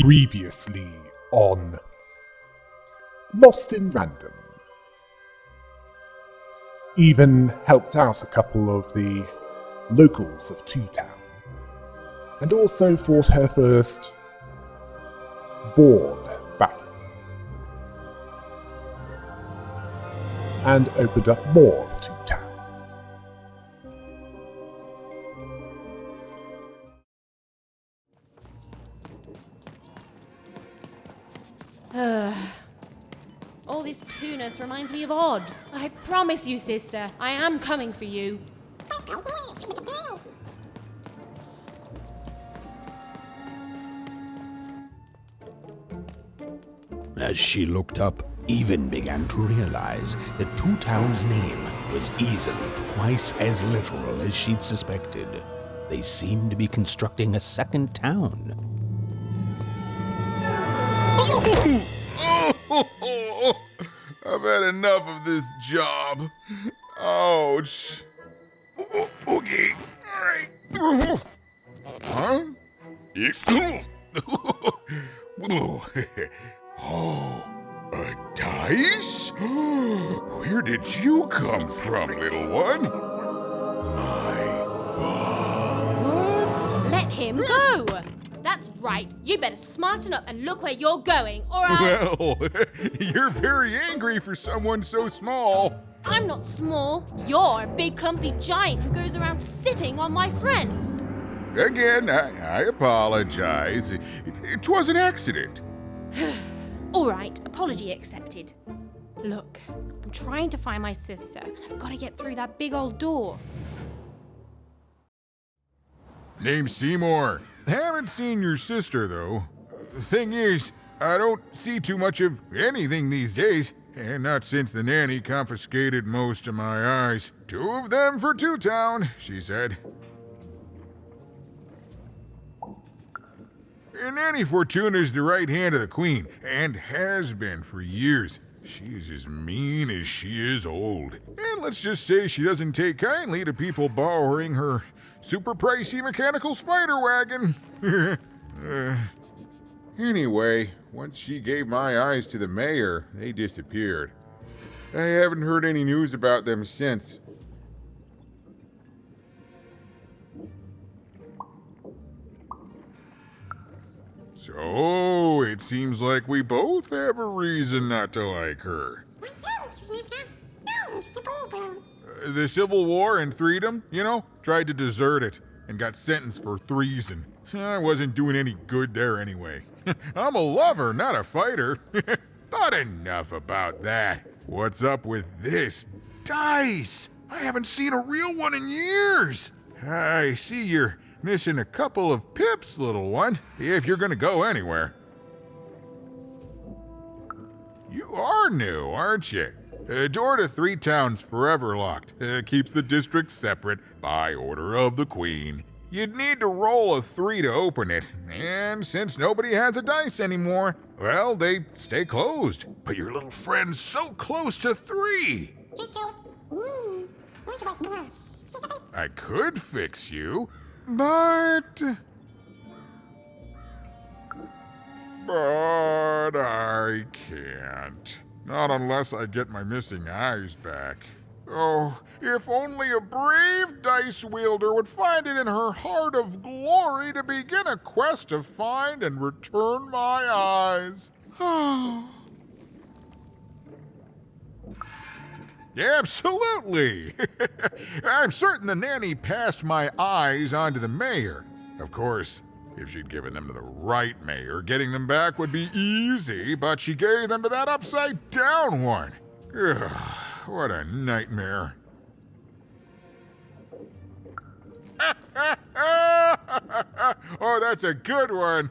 Previously on Lost in Random. Even helped out a couple of the locals of Two Town, and also fought her first board battle, and opened up more of Two Town. All this tunus reminds me of Odd. I promise you, sister, I am coming for you. As she looked up, Even began to realize that Two Town's name was easily twice as literal as she'd suspected. They seemed to be constructing a second town. I've had enough of this job. Ouch. Okay. All right. Huh? Oh, a dice? Where did you come from, little one? My God. Let him go! That's right. You better smarten up and look where you're going, or I'll... Well, you're very angry for someone so small. I'm not small. You're a big, clumsy giant who goes around sitting on my friends. Again, I apologize. It was an accident. All right, apology accepted. Look, I'm trying to find my sister, and I've got to get through that big old door. Name's Seymour. Haven't seen your sister, though. The thing is, I don't see too much of anything these days, and not since the nanny confiscated most of my eyes. 2 of them for Two Town, she said. And Nanny Fortuna's the right hand of the Queen, and has been for years. She's as mean as she is old. And let's just say she doesn't take kindly to people borrowing her super pricey mechanical spider wagon. Anyway, once she gave my eyes to the mayor, they disappeared. I haven't heard any news about them since. So, it seems like we both have a reason not to like her. The Civil War and Freedom, tried to desert it and got sentenced for treason. I wasn't doing any good there anyway. I'm a lover, not a fighter. But enough about that. What's up with this dice? I haven't seen a real one in years. I see you're missing a couple of pips, little one, if you're gonna go anywhere. You are new, aren't you? Door to Three Town's forever locked. Keeps the district separate by order of the Queen. You'd need to roll a 3 to open it, and since nobody has a dice anymore, well, they stay closed. But your little friend's so close to 3. I could fix you, but I can't. Not unless I get my missing eyes back. Oh, if only a brave dice wielder would find it in her heart of glory to begin a quest to find and return my eyes. Absolutely. I'm certain the nanny passed my eyes on to the mayor. Of course, if she'd given them to the right mayor, getting them back would be easy, but she gave them to that upside-down one. Ugh, what a nightmare. Oh, that's a good one.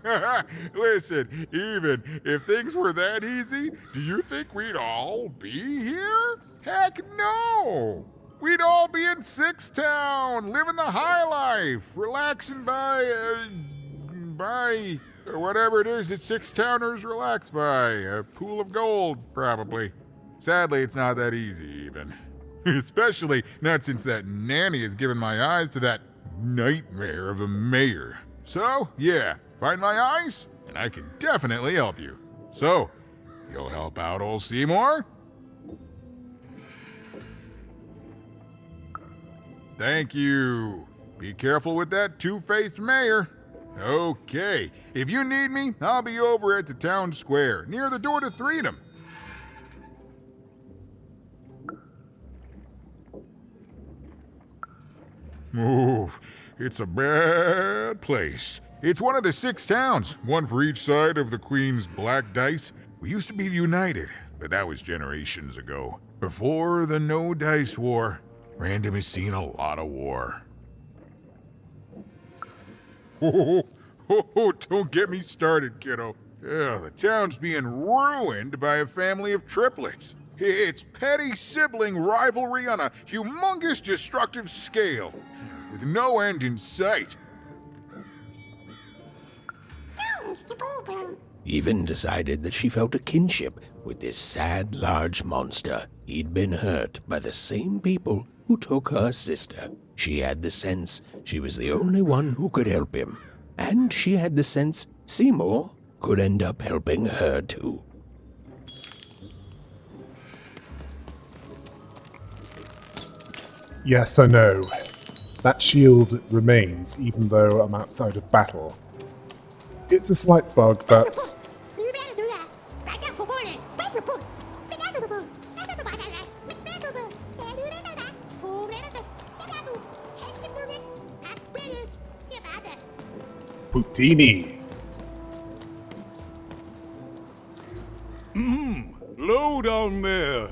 Listen, even if things were that easy, do you think we'd all be here? Heck no! We'd all be in Six Town, living the high life, relaxing by whatever it is that Six Towners relax by. A pool of gold, probably. Sadly, it's not that easy, even. Especially not since that nanny has given my eyes to that nightmare of a mayor. So, yeah, Find my eyes, and I can definitely help you. So, you'll help out old Seymour? Thank you. Be careful with that two-faced mayor. Okay, if you need me, I'll be over at the town square, near the door to Freedom. Oh, it's a bad place. It's one of the 6 towns, one for each side of the Queen's black dice. We used to be united, but that was generations ago. Before the No Dice War, Random has seen a lot of war. Oh, don't get me started, kiddo. The town's being ruined by a family of triplets. It's petty sibling rivalry on a humongous destructive scale, with no end in sight. Even decided that she felt a kinship with this sad, large monster. He'd been hurt by the same people who took her sister. She had the sense she was the only one who could help him. And she had the sense Seymour could end up helping her too. Yes, I know. That shield remains even though I'm outside of battle. It's a slight bug, but Poutini. Low down there.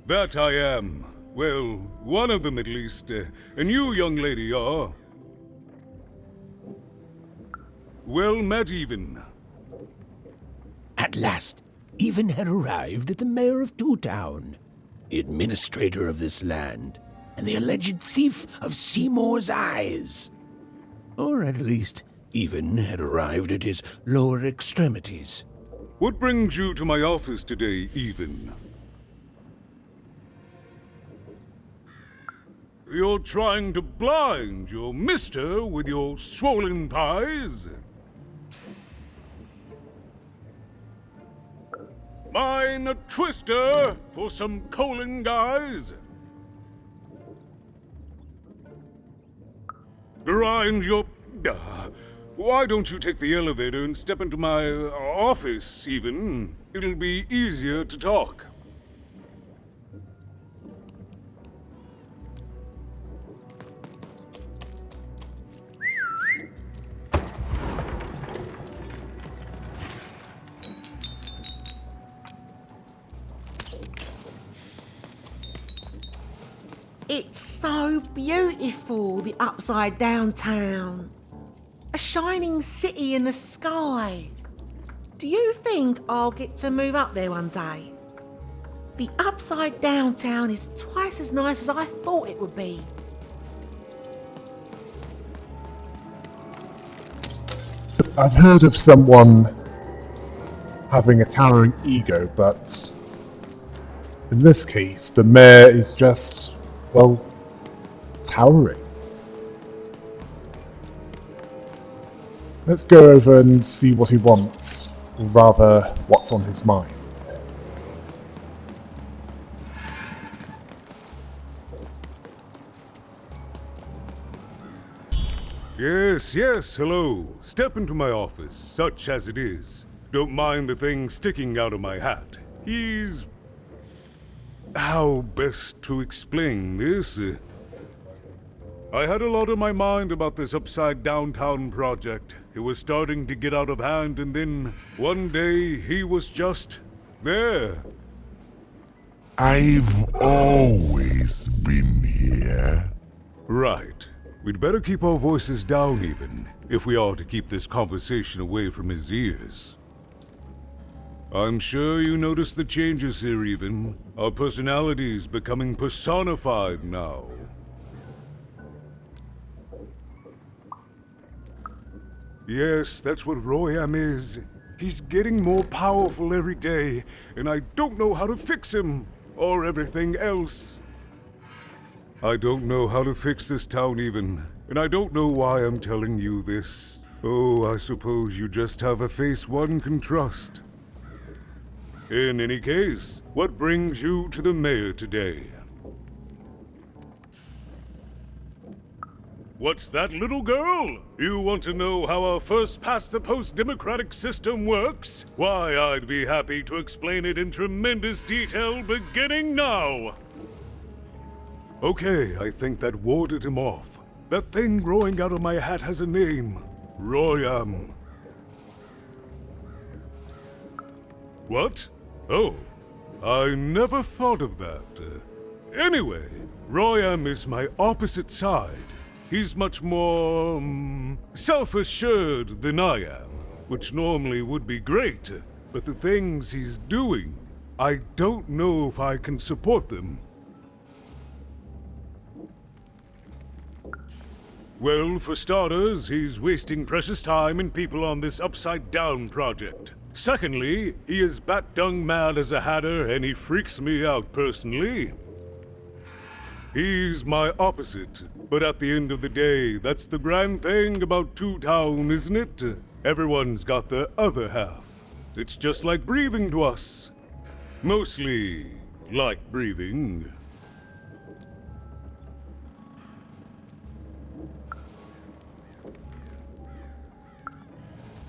That I am. Well, one of them at least. And you, young lady, are... well met, even. At last, Even had arrived at the mayor of Two Town, the administrator of this land, and the alleged thief of Seymour's eyes. Or at least, Even had arrived at his lower extremities. What brings you to my office today, Even? You're trying to blind your mister with your swollen thighs? Mine a twister for some colon guys? Grind your... why don't you take the elevator and step into my office, Even? It'll be easier to talk. It's so beautiful, the upside down town. A shining city in the sky. Do you think I'll get to move up there one day? The upside down town is twice as nice as I thought it would be. I've heard of someone having a towering ego, but in this case, the mayor is just, well, towering. Let's go over and see what he wants, or rather, what's on his mind. Yes, hello. Step into my office, such as it is. Don't mind the thing sticking out of my hat. He's... how best to explain this? I had a lot on my mind about this upside downtown project. It was starting to get out of hand, and then one day he was just there. I've always been here. Right. We'd better keep our voices down, Even, if we are to keep this conversation away from his ears. I'm sure you noticed the changes here, Even. Our personalities becoming personified now. Yes, that's what Royam is. He's getting more powerful every day, and I don't know how to fix him, or everything else. I don't know how to fix this town even, and I don't know why I'm telling you this. Oh, I suppose you just have a face one can trust. In any case, what brings you to the mayor today? What's that, little girl? You want to know how our first-past-the-post democratic system works? Why, I'd be happy to explain it in tremendous detail beginning now. Okay, I think that warded him off. That thing growing out of my hat has a name. Royam. What? Oh, I never thought of that. Anyway, Royam is my opposite side. He's much more, self-assured than I am, which normally would be great, but the things he's doing, I don't know if I can support them. Well, for starters, he's wasting precious time and people on this upside-down project. Secondly, he is bat-dung mad as a hatter and he freaks me out personally. He's my opposite, but at the end of the day, that's the grand thing about Two Town, isn't it? Everyone's got their other half. It's just like breathing to us. Mostly like breathing.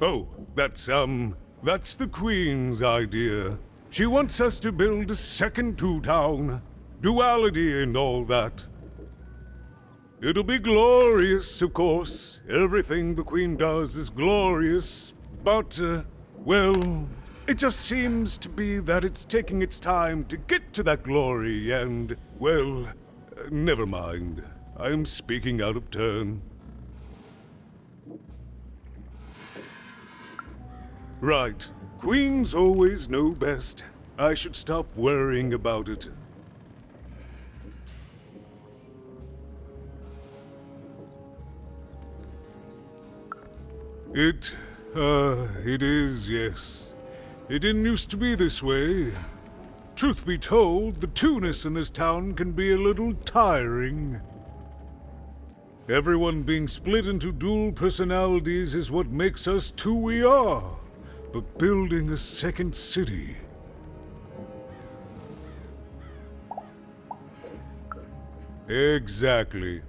Oh, that's the Queen's idea. She wants us to build a second Two Town. Duality and all that. It'll be glorious, of course. Everything the Queen does is glorious. But, well, it just seems to be that it's taking its time to get to that glory and, well, never mind. I'm speaking out of turn. Right. Queens always know best. I should stop worrying about it. It is, yes. It didn't used to be this way. Truth be told, the two-ness in this town can be a little tiring. Everyone being split into dual personalities is what makes us who we are. But building a second city... Exactly.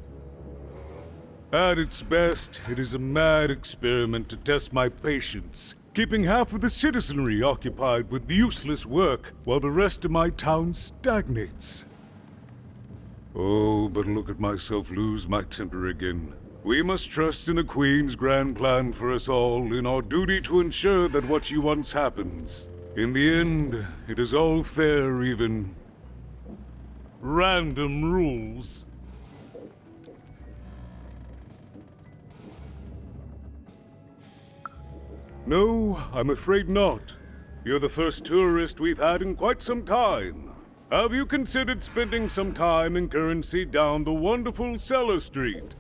At its best, it is a mad experiment to test my patience, keeping half of the citizenry occupied with useless work while the rest of my town stagnates. Oh, but look at myself lose my temper again. We must trust in the Queen's grand plan for us all, in our duty to ensure that what she wants happens. In the end, it is all fair, even random rules. No, I'm afraid not. You're the first tourist we've had in quite some time. Have you considered spending some time in currency down the wonderful Cellar Street?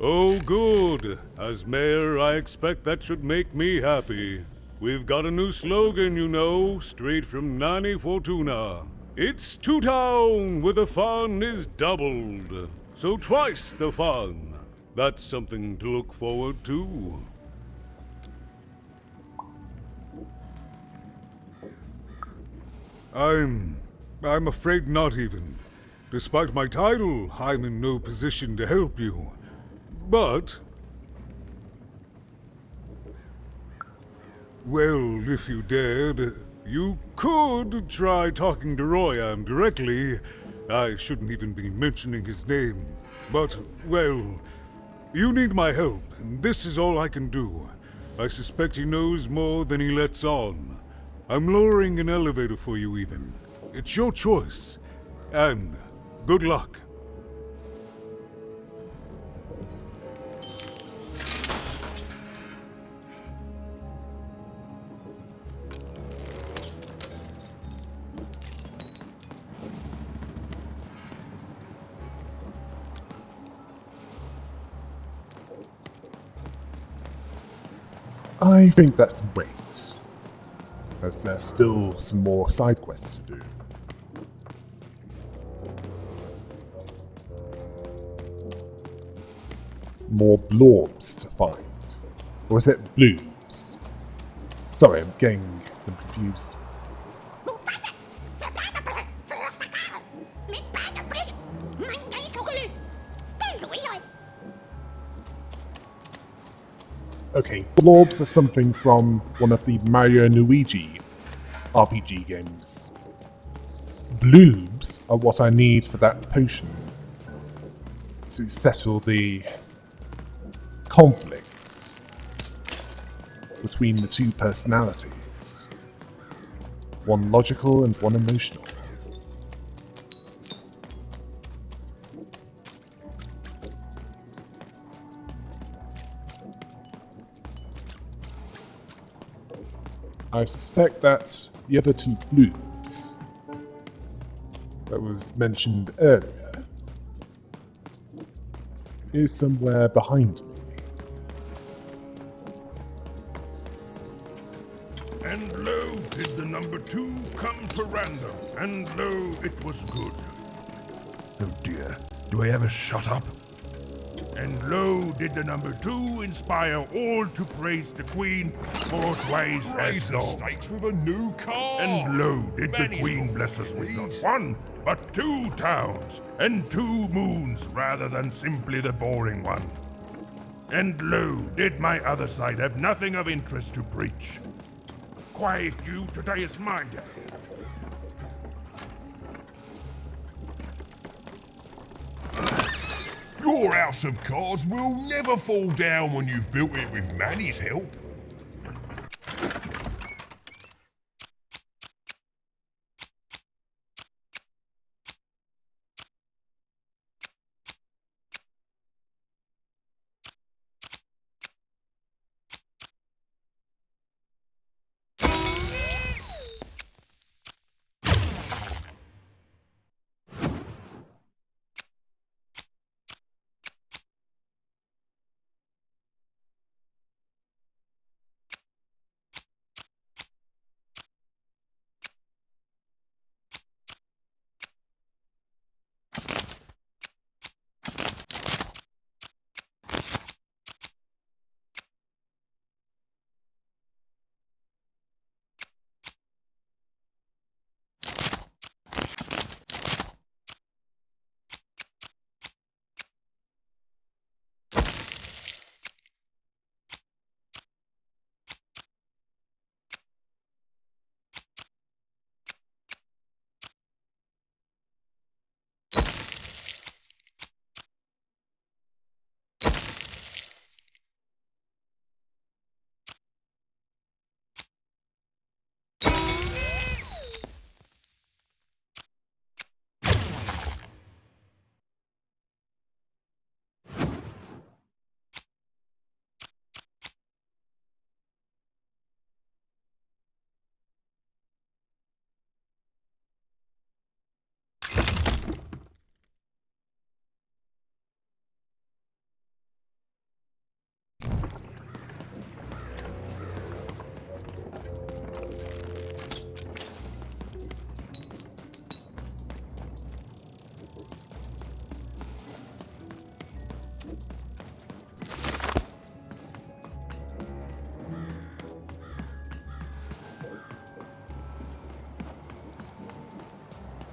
Oh, good. As mayor, I expect that should make me happy. We've got a new slogan, you know, straight from Nani Fortuna. It's Two Town, where the fun is doubled. So twice the fun. That's something to look forward to. I'm afraid not even. Despite my title, I'm in no position to help you. But... well, if you dared, you could try talking to Royam directly. I shouldn't even be mentioning his name. But, well... you need my help, and this is all I can do. I suspect he knows more than he lets on. I'm lowering an elevator for you, even. It's your choice. And good luck. I think that can wait, as there's still some more side quests to do. more blorbs to find? Or is it bloobs? Sorry, I'm getting them confused. Okay, blorbs are something from one of the Mario and Luigi RPG games. Bloobs are what I need for that potion to settle the conflicts between the two personalities. One logical and one emotional. I suspect that the other two bloobs that was mentioned earlier is somewhere behind me. And lo, did the number 2 come to random, and lo, it was good. Oh dear, do I ever shut up? And lo, did the number 2 inspire all to praise the Queen for twice as long. Stakes with a new car. And lo, did the Queen bless us with not 1, but 2 towns, and 2 moons rather than simply the boring one. And lo, did my other side have nothing of interest to preach. Quiet you, today is my day. Your house of cards will never fall down when you've built it with Manny's help.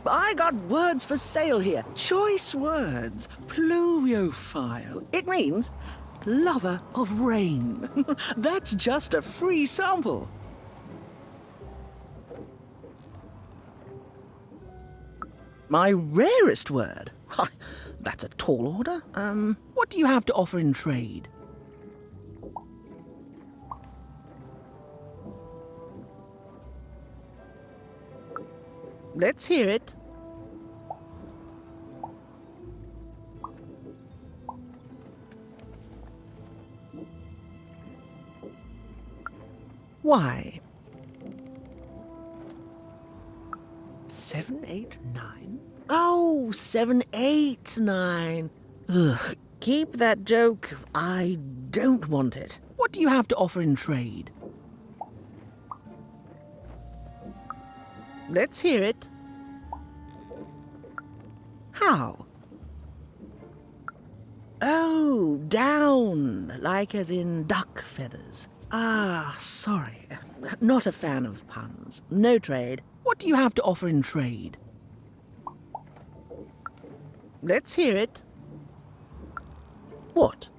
I got words for sale here. Choice words. Pluviophile. It means lover of rain. That's just a free sample. My rarest word? Why, that's a tall order. What do you have to offer in trade? Let's hear it. Why? 7, 8, 9? Oh, 7, 8, 9. Ugh, keep that joke. I don't want it. What do you have to offer in trade? Let's hear it. How? Oh, down, like as in duck feathers. Ah, sorry. Not a fan of puns. No trade. What do you have to offer in trade? Let's hear it. What?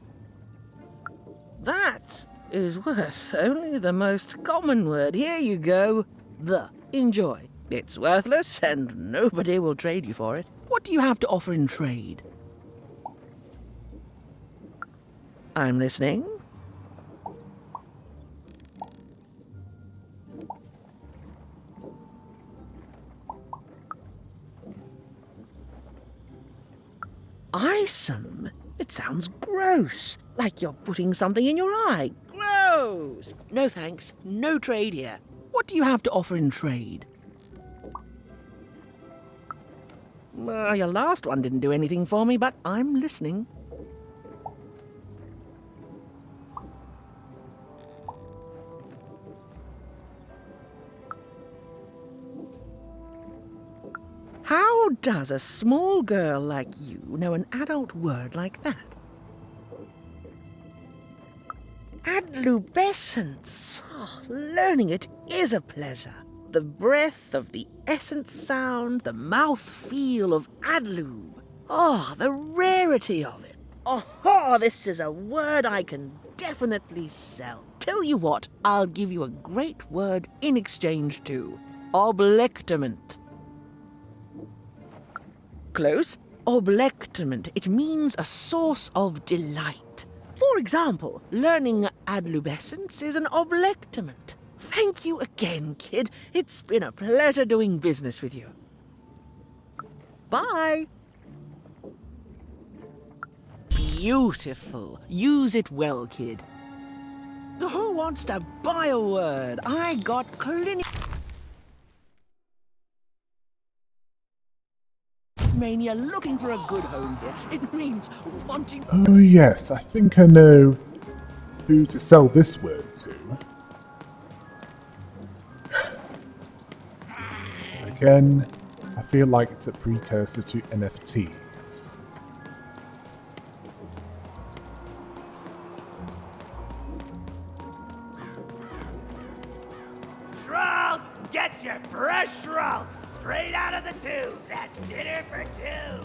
That is worth only the most common word. Here you go. The. Enjoy. It's worthless and nobody will trade you for it. What do you have to offer in trade? I'm listening. Eyesome? It sounds gross. Like you're putting something in your eye. Gross! No thanks. No trade here. What do you have to offer in trade? Your last one didn't do anything for me, but I'm listening. How does a small girl like you know an adult word like that? Adlubescence. Oh, learning it is a pleasure. The breath of the essence sound, the mouth feel of adlube. Oh, the rarity of it. Oh, this is a word I can definitely sell. Tell you what, I'll give you a great word in exchange too. Oblectament. Close. Oblectament. It means a source of delight. For example, learning adlubescence is an oblectament. Thank you again, kid. It's been a pleasure doing business with you. Bye. Beautiful. Use it well, kid. Who wants to buy a word? I got clinic mania looking for a good home here. It means wanting... Oh yes, I think I know who to sell this word to. Again, I feel like it's a precursor to NFTs. Shroud! Get your fresh shroud! Straight out of the tube! That's dinner for two!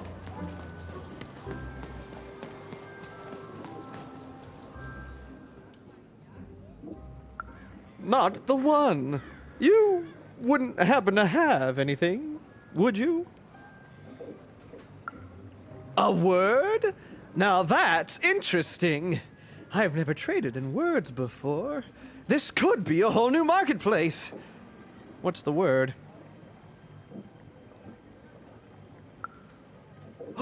Not the one! You wouldn't happen to have anything, would you? A word? Now that's interesting. I've never traded in words before. This could be a whole new marketplace. What's the word?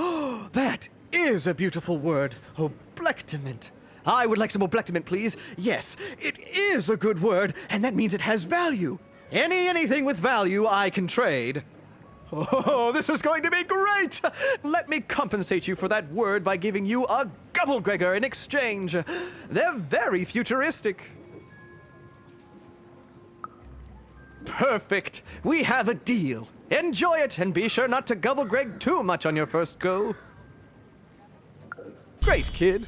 Oh, that is a beautiful word. Oblectament. I would like some oblectament, please. Yes, it is a good word, and that means it has value. Anything with value I can trade. Oh, this is going to be great! Let me compensate you for that word by giving you a Gubblegregor in exchange. They're very futuristic. Perfect. We have a deal. Enjoy it, and be sure not to Gubblegreg too much on your first go. Great, kid.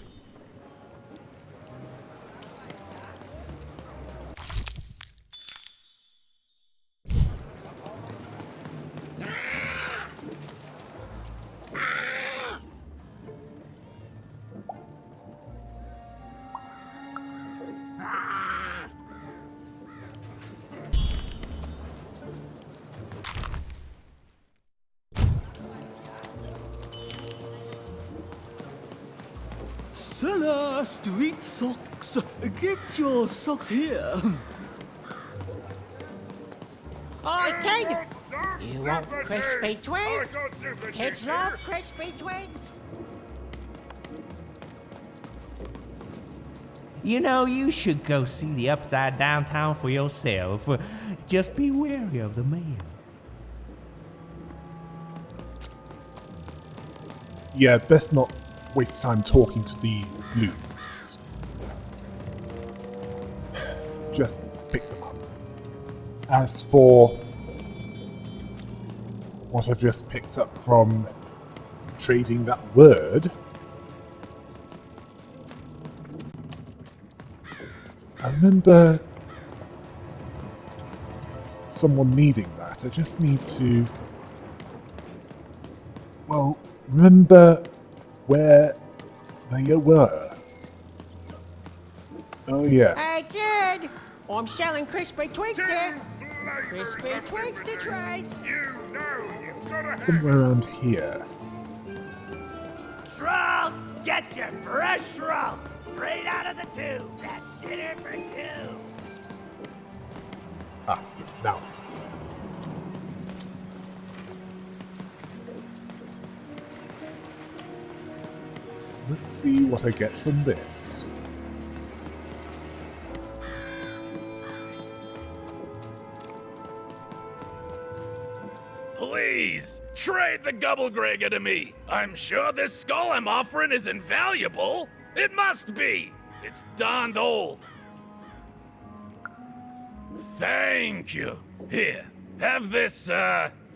Seller, street socks. Get your socks here. Oi, kid! You want crispy twigs? Kids love crispy twigs. You know, you should go see the Upside Downtown for yourself. Just be wary of the man. Yeah, best not waste time talking to the loons. Just pick them up. As for what I've just picked up from trading that word, I remember someone needing that. I just need to... Well, remember where they were. Oh yeah. Hey, kid! I'm selling crispy Twix here. Crispy Twix to trade. You know you've got to Somewhere around here. Shroud, get your fresh shroud straight out of the tube. That's dinner for two. Ah, now. Let's see what I get from this. Please, trade the Gubblegregger to me. I'm sure this skull I'm offering is invaluable. It must be. It's darned old. Thank you. Here, have this,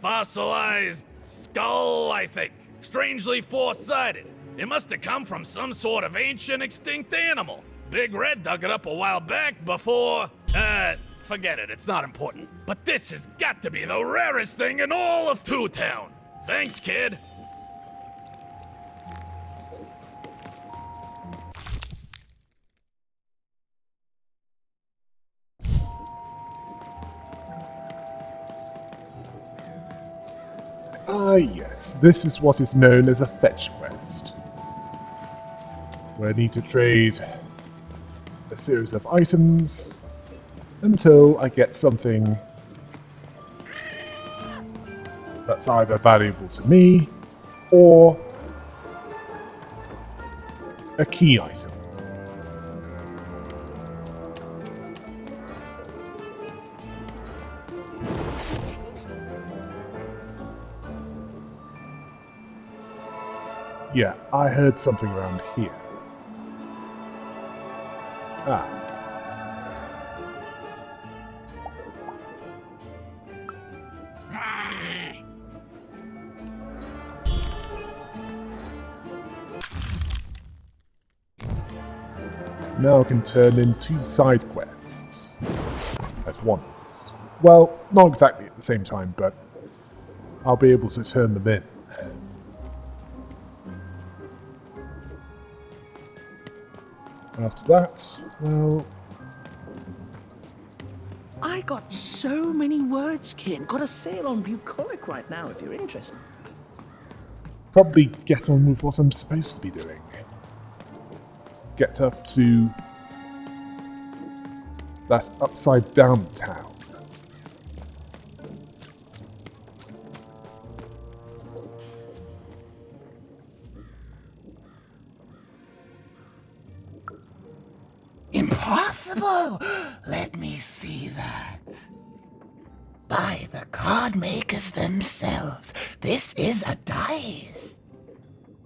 fossilized skull, I think. Strangely four-sided. It must have come from some sort of ancient extinct animal. Big Red dug it up a while back before, forget it, it's not important. But this has got to be the rarest thing in all of Two Town. Thanks, kid. Ah yes, this is what is known as a fetch quest, where I need to trade a series of items until I get something that's either valuable to me or a key item. Yeah, I heard something around here. Ah. Now I can turn in 2 side quests at once. Well, not exactly at the same time, but I'll be able to turn them in. After that, well... I got so many words, kid. Got a sale on bucolic right now if you're interested. Probably get on with what I'm supposed to be doing. Get up to that upside down town. Impossible! Let me see that. By the card makers themselves, this is a dice.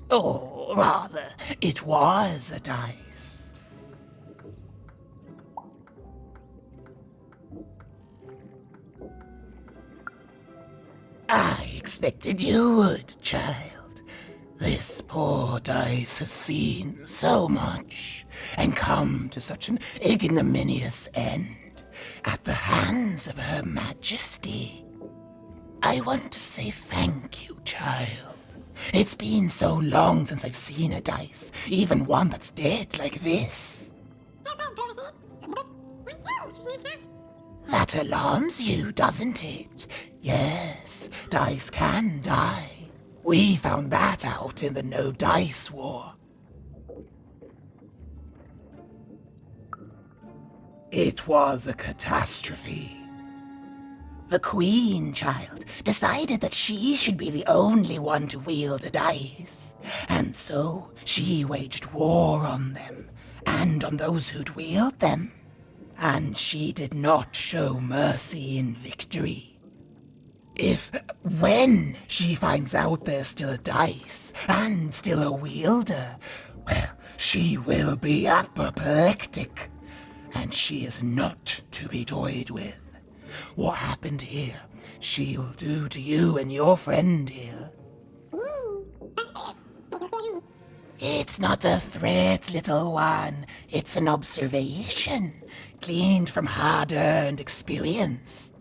Or rather, it was a dice. I expected you would, child. This poor dice has seen so much and come to such an ignominious end at the hands of Her Majesty. I want to say thank you, child. It's been so long since I've seen a dice, even one that's dead like this. That alarms you, doesn't it? Yes, dice can die. We found that out in the No Dice War. It was a catastrophe. The Queen, child, decided that she should be the only one to wield a dice. And so she waged war on them, and on those who'd wield them. And she did not show mercy in victory. When she finds out there's still a dice, and still a wielder, well, she will be apoplectic. And she is not to be toyed with. What happened here, she'll do to you and your friend here. It's not a threat, little one. It's an observation. gleaned from hard-earned experience.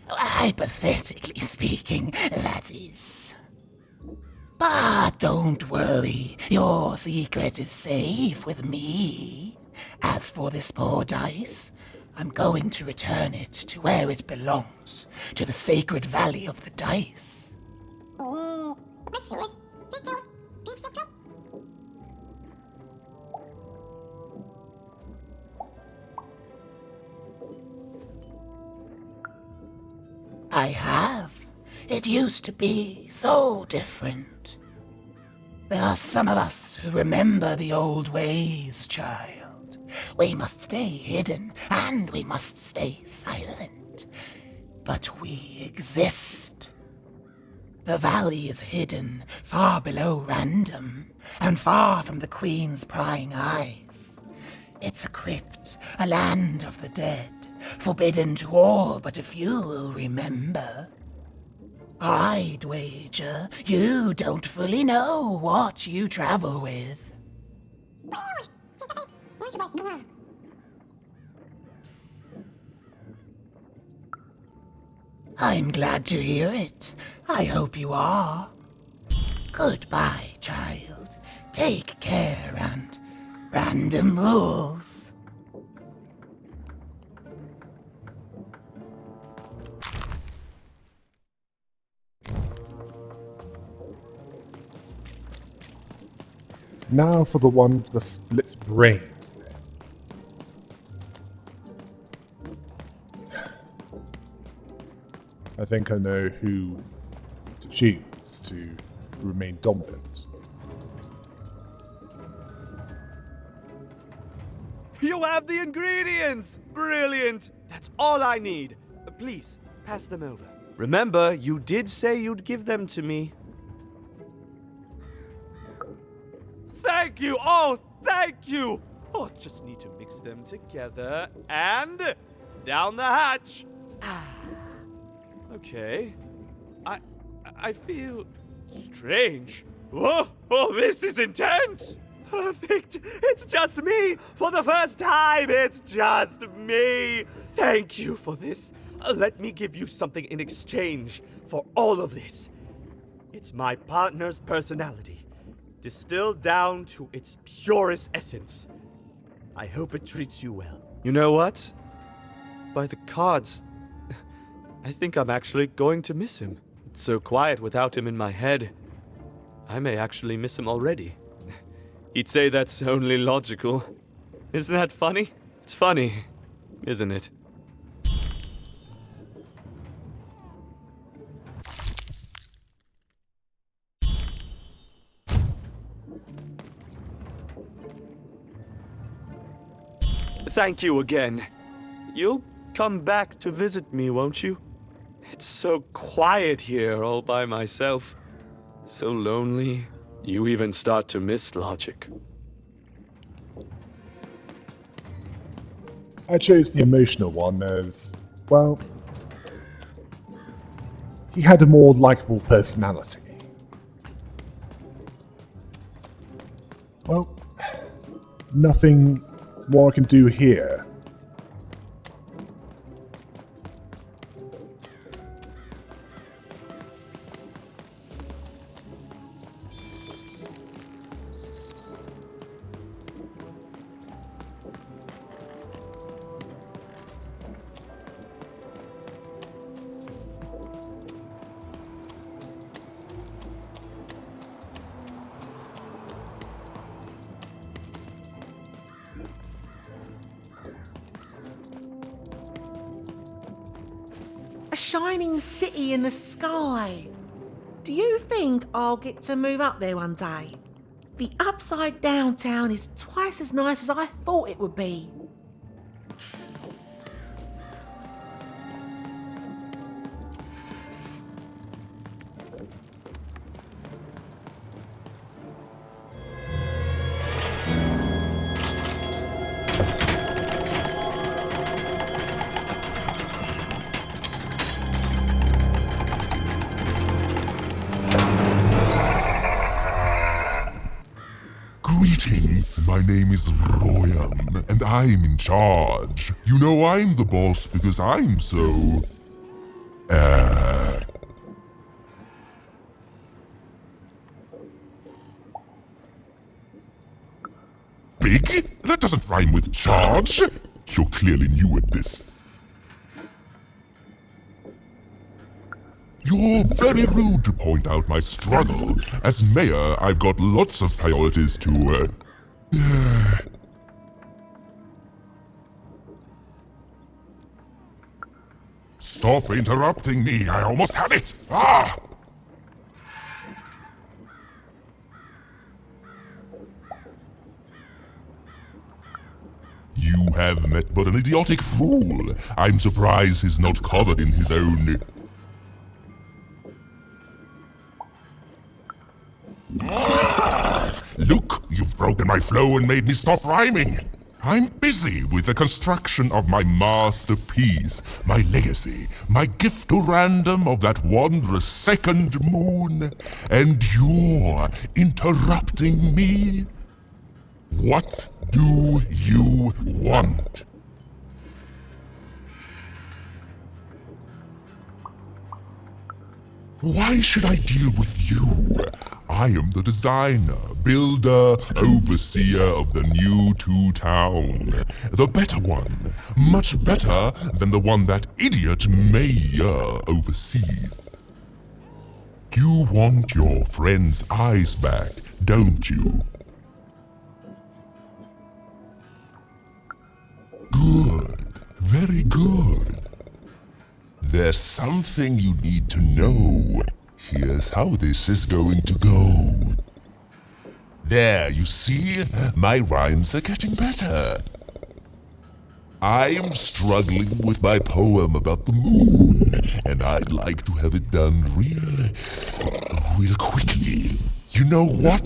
Hypothetically speaking, that is. But don't worry, your secret is safe with me. As for this poor dice, I'm going to return it to where it belongs, to the sacred valley of the dice. I have. It used to be so different. There are some of us who remember the old ways, child. We must stay hidden and we must stay silent. But we exist. The valley is hidden far below random and far from the Queen's prying eyes. It's a crypt, a land of the dead, forbidden to all but a few will remember. I'd wager you don't fully know what you travel with. I'm glad to hear it. I hope you are. Goodbye, child. Take care and random rules. Now for the one with the split brain. I think I know who to choose to remain dominant. You have the ingredients! Brilliant! That's all I need. Please, pass them over. Remember, you did say you'd give them to me. Thank you! Oh, thank you! Oh, just need to mix them together and down the hatch. Okay. I feel strange. Whoa! Oh, this is intense! Perfect! It's just me! For the first time, it's just me! Thank you for this. Let me give you something in exchange for all of this. It's my partner's personality, distilled down to its purest essence. I hope it treats you well. You know what? By the cards, I think I'm actually going to miss him. It's so quiet without him in my head. I may actually miss him already. He'd say that's only logical. Isn't that funny? It's funny, isn't it? Thank you again. You'll come back to visit me, won't you? It's so quiet here all by myself. So lonely. You even start to miss logic. I chose the emotional one as, well, he had a more likable personality. Well, nothing more I can do here. A shining city in the sky. Do you think I'll get to move up there one day? The upside down town is twice as nice as I thought it would be. Greetings, my name is Royan, and I'm in charge. You know I'm the boss because I'm so... Big? That doesn't rhyme with charge. You're clearly new at this. You're very rude to point out my struggle. As mayor, I've got lots of priorities to, Stop interrupting me. I almost had it. Ah! You have met but an idiotic fool. I'm surprised he's not covered in his own... Look, you've broken my flow and made me stop rhyming. I'm busy with the construction of my masterpiece, my legacy, my gift to random of that wondrous second moon, and you're interrupting me? What do you want? Why should I deal with you? I am the designer, builder, overseer of the new town. The better one. Much better than the one that idiot mayor oversees. You want your friend's eyes back, don't you? Good. Very good. There's something you need to know. Here's how this is going to go. There, you see? My rhymes are getting better. I'm struggling with my poem about the moon, and I'd like to have it done real quickly. You know what?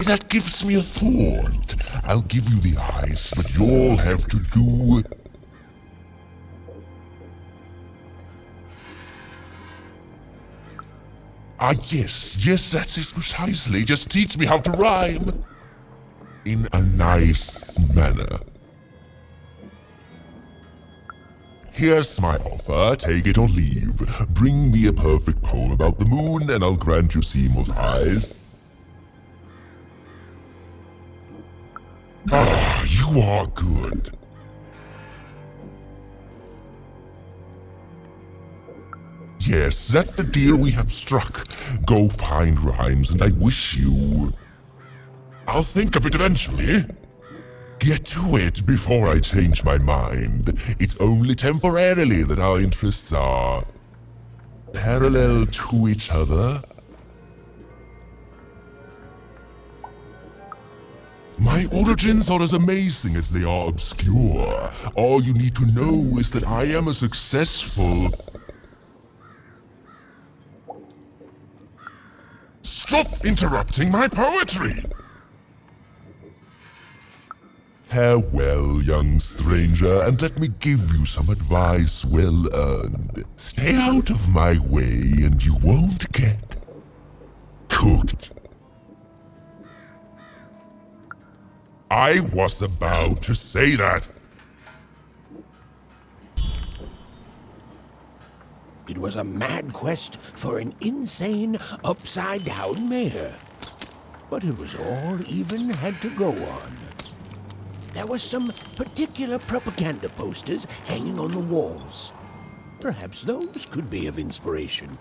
That gives me a thought. I'll give you the eyes, but you'll have to do... yes, that's it precisely. Just teach me how to rhyme. In a nice manner. Here's my offer, take it or leave. Bring me a perfect poem about the moon and I'll grant you Seymour's eyes. Ah, you are good. Yes, that's the deal we have struck. Go find rhymes and I wish you... I'll think of it eventually. Get to it before I change my mind. It's only temporarily that our interests are... parallel to each other. My origins are as amazing as they are obscure. All you need to know is that I am a successful... Stop interrupting my poetry! Farewell, young stranger, and let me give you some advice well earned. Stay out of my way and you won't get cooked. I was about to say that. It was a mad quest for an insane, upside-down mayor. But it was all even had to go on. There were some particular propaganda posters hanging on the walls. Perhaps those could be of inspiration.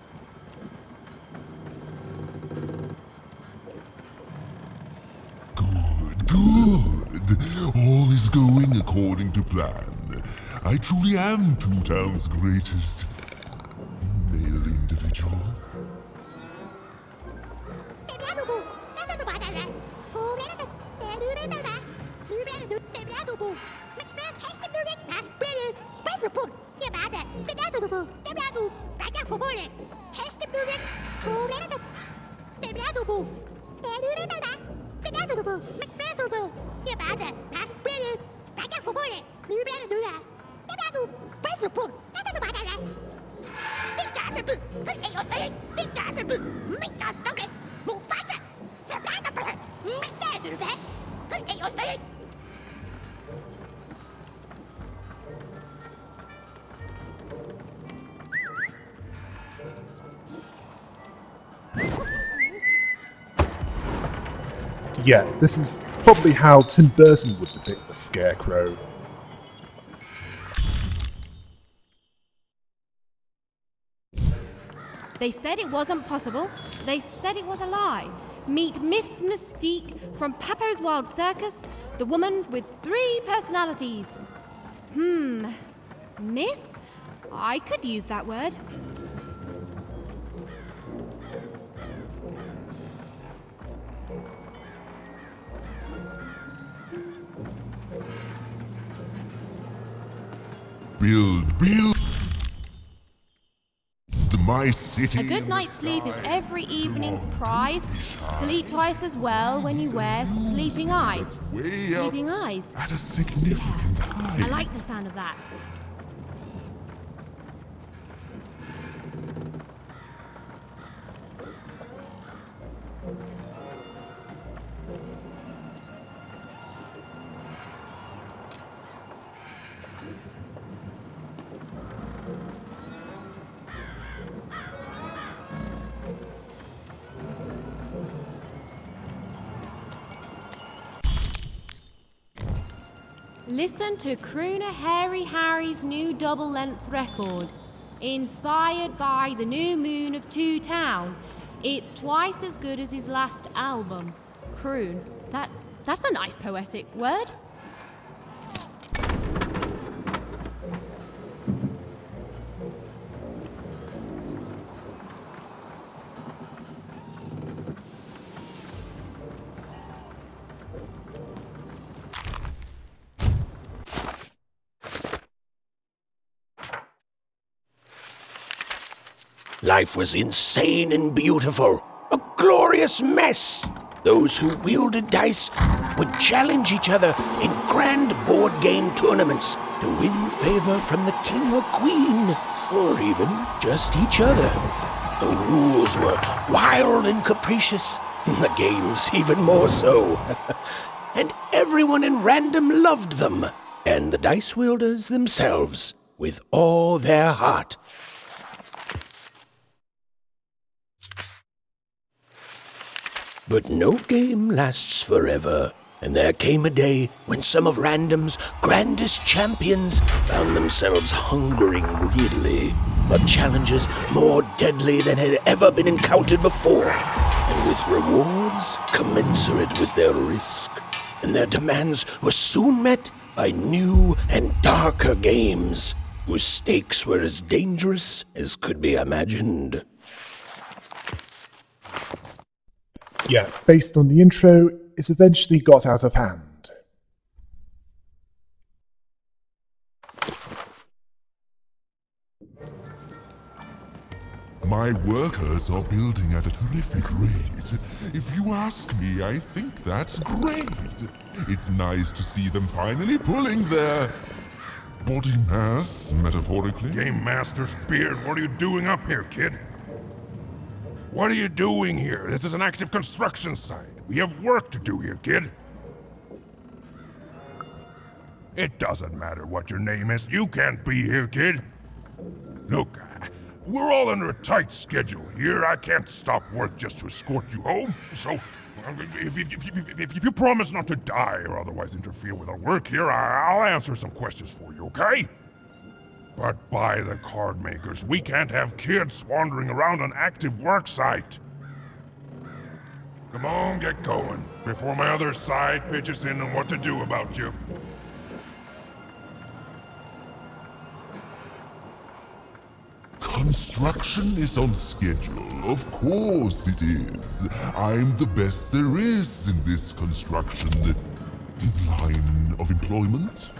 Good. All is going according to plan. I truly am Two Town's greatest male individual. you're saying? Yeah, this is probably how Tim Burton would depict the Scarecrow. They said it wasn't possible. They said it was a lie. Meet Miss Mystique from Papo's Wild Circus, the woman with 3 personalities. Miss? I could use that word. Build my city. A good night's sleep is every evening's prize. Sleep twice as well when you wear sleeping eyes. Sleeping eyes. At a significant height. I like the sound of that. Listen to crooner Hairy Harry's new double-length record. Inspired by the new moon of Two Town. It's twice as good as his last album. Croon. That's a nice poetic word. Life was insane and beautiful. A glorious mess. Those who wielded dice would challenge each other in grand board game tournaments to win favor from the king or queen, or even just each other. The rules were wild and capricious, the games even more so. And everyone in random loved them, and the dice wielders themselves, with all their heart. But no game lasts forever, and there came a day when some of Random's grandest champions found themselves hungering greedily for challenges more deadly than had ever been encountered before, and with rewards commensurate with their risk. And their demands were soon met by new and darker games, whose stakes were as dangerous as could be imagined. Yeah, based on the intro, it eventually got out of hand. My workers are building at a terrific rate. If you ask me, I think that's great. It's nice to see them finally pulling their body mass, metaphorically. Game Master's beard, what are you doing up here, kid? What are you doing here? This is an active construction site. We have work to do here, kid. It doesn't matter what your name is. You can't be here, kid. Look, we're all under a tight schedule here. I can't stop work just to escort you home. So, if you promise not to die or otherwise interfere with our work here, I'll answer some questions for you, okay? But by the card makers, we can't have kids wandering around an active work site. Come on, get going, before my other side pitches in on what to do about you. Construction is on schedule. Of course it is. I'm the best there is in this construction line of employment.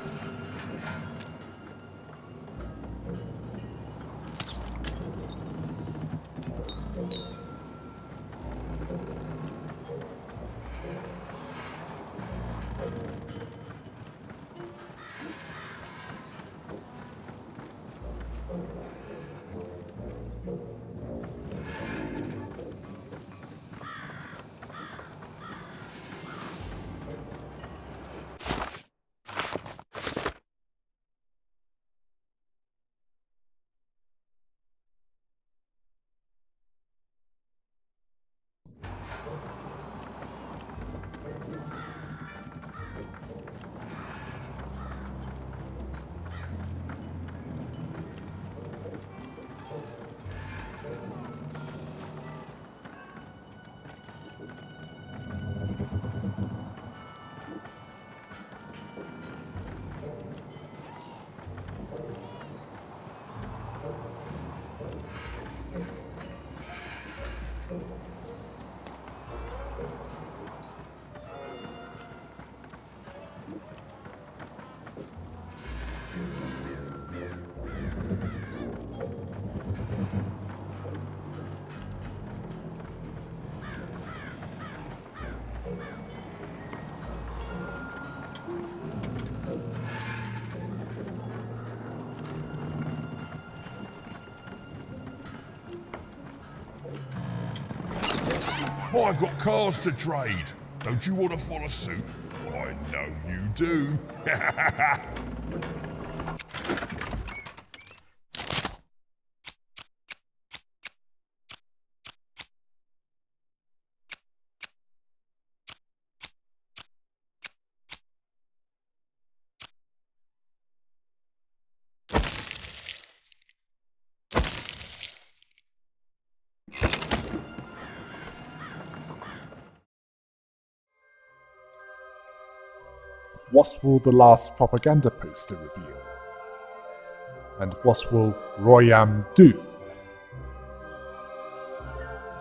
I've got cars to trade. Don't you want to follow suit? I know you do. What will the last propaganda poster reveal? And what will Royam do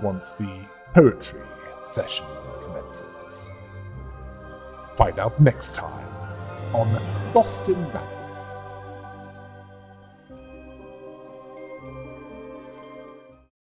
once the poetry session commences? Find out next time on Boston Rap.